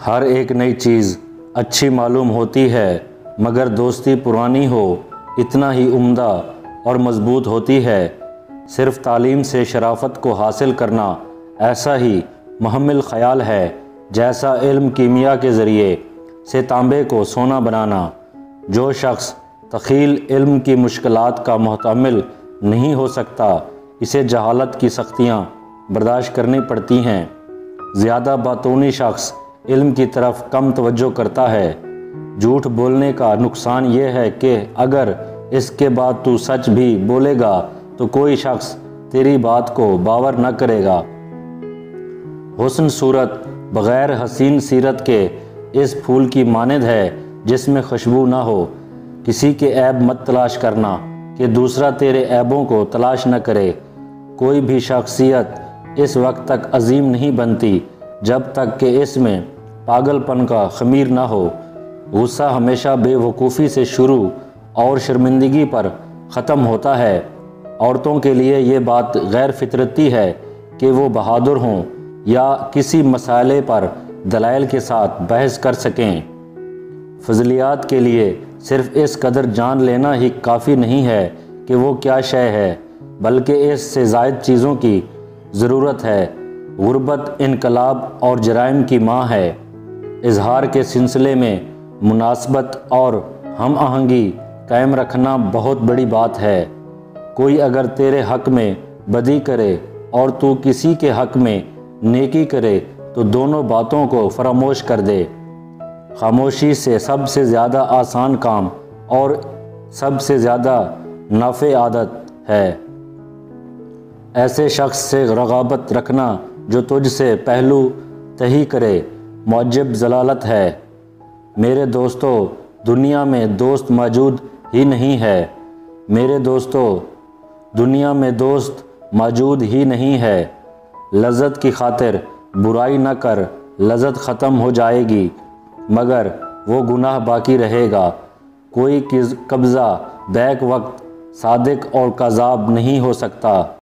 ہر ایک نئی چیز اچھی معلوم ہوتی ہے مگر دوستی پرانی ہو اتنا ہی عمدہ اور مضبوط ہوتی ہے۔ صرف تعلیم سے شرافت کو حاصل کرنا ایسا ہی محمل خیال ہے جیسا علم کیمیا کے ذریعے سے تانبے کو سونا بنانا۔ جو شخص تخیل علم کی مشکلات کا محتمل نہیں ہو سکتا اسے جہالت کی سختیاں برداشت کرنی پڑتی ہیں۔ زیادہ باطونی شخص علم کی طرف کم توجہ کرتا ہے۔ جھوٹ بولنے کا نقصان یہ ہے کہ اگر اس کے بعد تو سچ بھی بولے گا تو کوئی شخص تیری بات کو باور نہ کرے گا۔ حسن صورت بغیر حسین سیرت کے اس پھول کی مانند ہے جس میں خوشبو نہ ہو۔ کسی کے عیب مت تلاش کرنا کہ دوسرا تیرے عیبوں کو تلاش نہ کرے۔ کوئی بھی شخصیت اس وقت تک عظیم نہیں بنتی جب تک کہ اس میں پاگل پن کا خمیر نہ ہو۔ غصہ ہمیشہ بے وقوفی سے شروع اور شرمندگی پر ختم ہوتا ہے۔ عورتوں کے لیے یہ بات غیر فطرتی ہے کہ وہ بہادر ہوں یا کسی مسئلے پر دلائل کے ساتھ بحث کر سکیں۔ فضلیات کے لیے صرف اس قدر جان لینا ہی کافی نہیں ہے کہ وہ کیا شے ہے بلکہ اس سے زائد چیزوں کی ضرورت ہے۔ غربت انقلاب اور جرائم کی ماں ہے۔ اظہار کے سلسلے میں مناسبت اور ہم آہنگی قائم رکھنا بہت بڑی بات ہے۔ کوئی اگر تیرے حق میں بدی کرے اور تو کسی کے حق میں نیکی کرے تو دونوں باتوں کو فراموش کر دے۔ خاموشی سے سب سے زیادہ آسان کام اور سب سے زیادہ نافع عادت ہے۔ ایسے شخص سے رغبت رکھنا جو تجھ سے پہلو تہی کرے معجب ضلالت ہے۔ میرے دوستو دنیا میں دوست موجود ہی نہیں ہے۔ میرے دوستو دنیا میں دوست موجود ہی نہیں ہے۔ لذت کی خاطر برائی نہ کر، لذت ختم ہو جائے گی مگر وہ گناہ باقی رہے گا۔ کوئی قبضہ بیک وقت صادق اور کذاب نہیں ہو سکتا۔